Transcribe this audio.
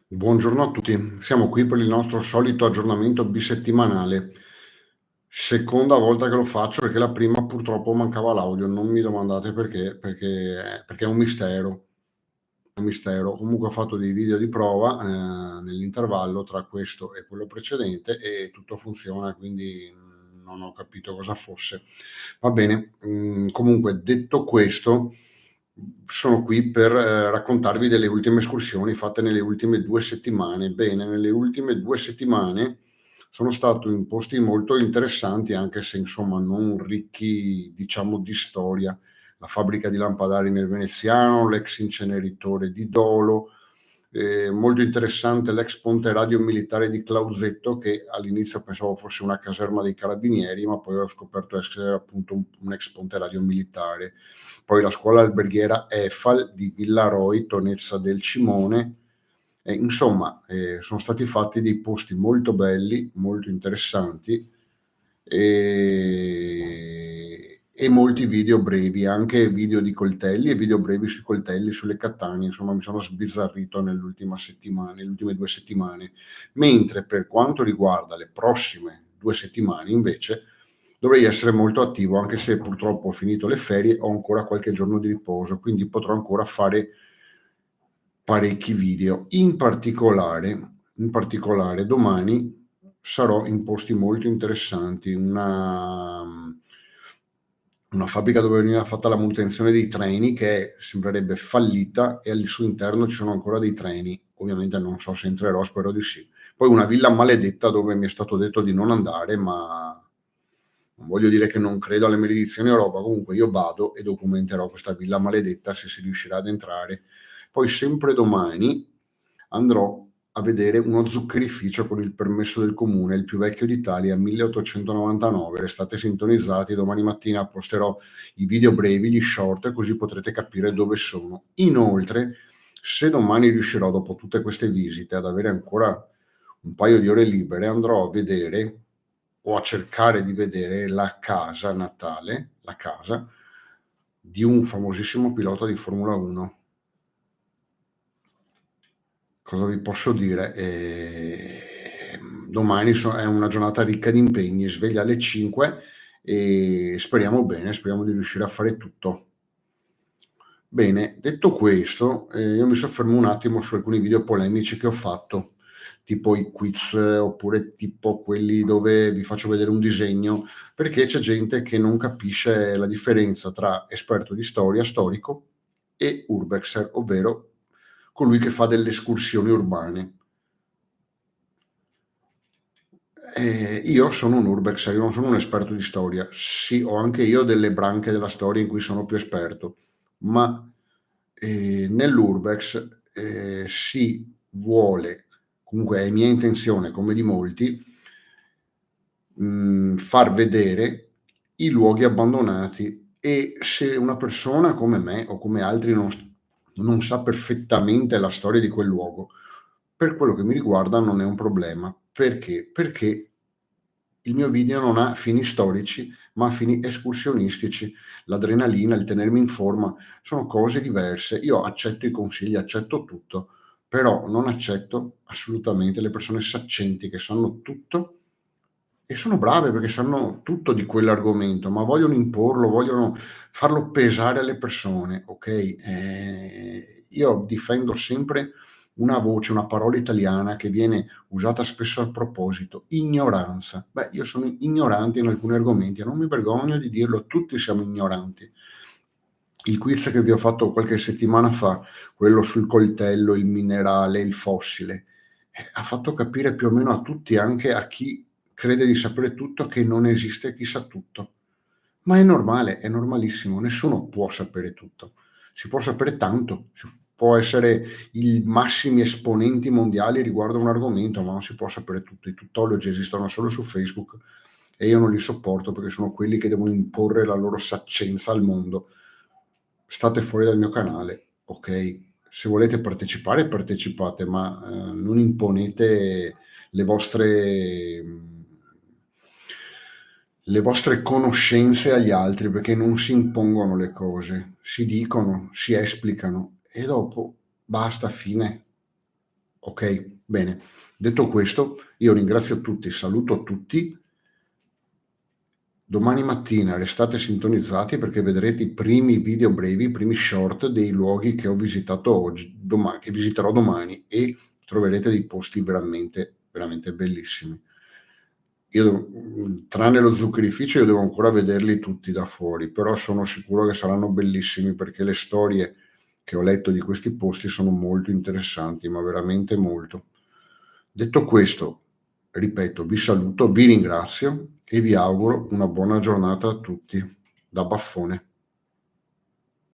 Buongiorno a tutti, siamo qui per il nostro solito aggiornamento bisettimanale. Seconda volta che lo faccio perché la prima purtroppo mancava l'audio, non mi domandate perché è un mistero, è un mistero. Comunque ho fatto dei video di prova, nell'intervallo tra questo e quello precedente e tutto funziona, quindi non ho capito cosa fosse. Va bene, comunque detto questo, sono qui per raccontarvi delle ultime escursioni fatte nelle ultime 2 settimane. Bene, nelle ultime 2 settimane sono stato in posti molto interessanti, anche se insomma non ricchi, diciamo, di storia. La fabbrica di lampadari nel Veneziano, l'ex inceneritore di Dolo, molto interessante l'ex ponte radio militare di Clausetto, che all'inizio pensavo fosse una caserma dei carabinieri, ma poi ho scoperto essere appunto un ex ponte radio militare. Poi la scuola alberghiera EFAL di Villaroi, Tonezza del Cimone. Insomma, sono stati fatti dei posti molto belli, molto interessanti, e molti video brevi, anche video di coltelli e video brevi sui coltelli, sulle katane. Insomma, mi sono sbizzarrito nelle ultime 2 settimane. Mentre per quanto riguarda le prossime 2 settimane, invece, dovrei essere molto attivo, anche se purtroppo ho finito le ferie, ho ancora qualche giorno di riposo, quindi potrò ancora fare parecchi video. In particolare domani sarò in posti molto interessanti, una fabbrica dove veniva fatta la manutenzione dei treni che sembrerebbe fallita e al suo interno ci sono ancora dei treni. Ovviamente non so se entrerò, spero di sì. Poi una villa maledetta dove mi è stato detto di non andare, ma non voglio dire che non credo alle maledizioni o roba, comunque io vado e documenterò questa villa maledetta se si riuscirà ad entrare. Poi sempre domani andrò a vedere uno zuccherificio con il permesso del comune, il più vecchio d'Italia, 1899. Restate sintonizzati, domani mattina posterò i video brevi, gli short, così potrete capire dove sono. Inoltre, se domani riuscirò, dopo tutte queste visite, ad avere ancora un paio di ore libere, andrò a vedere o a cercare di vedere la casa natale, la casa di un famosissimo pilota di Formula 1. Cosa vi posso dire? Domani è una giornata ricca di impegni, sveglia alle 5 e speriamo bene, speriamo di riuscire a fare tutto. Bene, detto questo, io mi soffermo un attimo su alcuni video polemici che ho fatto, tipo i quiz, oppure tipo quelli dove vi faccio vedere un disegno, perché c'è gente che non capisce la differenza tra esperto di storia, storico, e urbexer, ovvero colui che fa delle escursioni urbane. Io sono un urbex, io non sono un esperto di storia. Sì, ho anche io delle branche della storia in cui sono più esperto, ma nell'urbex si vuole, comunque è mia intenzione, come di molti, far vedere i luoghi abbandonati, e se una persona come me o come altri non sa perfettamente la storia di quel luogo, per quello che mi riguarda non è un problema. Perché? Perché il mio video non ha fini storici, ma ha fini escursionistici. L'adrenalina, il tenermi in forma, sono cose diverse. Io accetto i consigli, accetto tutto, però non accetto assolutamente le persone saccenti che sanno tutto e sono brave perché sanno tutto di quell'argomento, ma vogliono farlo pesare alle persone, okay? Io difendo sempre una voce, una parola italiana che viene usata spesso a proposito: ignoranza. Beh, io sono ignorante in alcuni argomenti e non mi vergogno di dirlo, tutti siamo ignoranti. Il quiz che vi ho fatto qualche settimana fa, quello sul coltello, il minerale, il fossile, ha fatto capire più o meno a tutti, anche a chi crede di sapere tutto, che non esiste chi sa tutto. Ma è normale, è normalissimo, nessuno può sapere tutto. Si può sapere tanto, si può essere i massimi esponenti mondiali riguardo a un argomento, ma non si può sapere tutto. I tuttologi esistono solo su Facebook e io non li sopporto perché sono quelli che devono imporre la loro saccenza al mondo. State fuori dal mio canale, ok? Se volete partecipare, partecipate, ma non imponete le vostre, le vostre conoscenze agli altri, perché non si impongono le cose, si dicono, si esplicano e dopo basta, fine. Ok? Bene. Detto questo, io ringrazio tutti, saluto tutti. Domani mattina restate sintonizzati perché vedrete i primi video brevi, i primi short dei luoghi che ho visitato oggi, che visiterò domani, e troverete dei posti veramente, veramente bellissimi. Tranne lo zuccherificio, io devo ancora vederli tutti da fuori, però sono sicuro che saranno bellissimi perché le storie che ho letto di questi posti sono molto interessanti, ma veramente molto. Detto questo, ripeto, vi saluto, vi ringrazio e vi auguro una buona giornata a tutti. Da Baffone.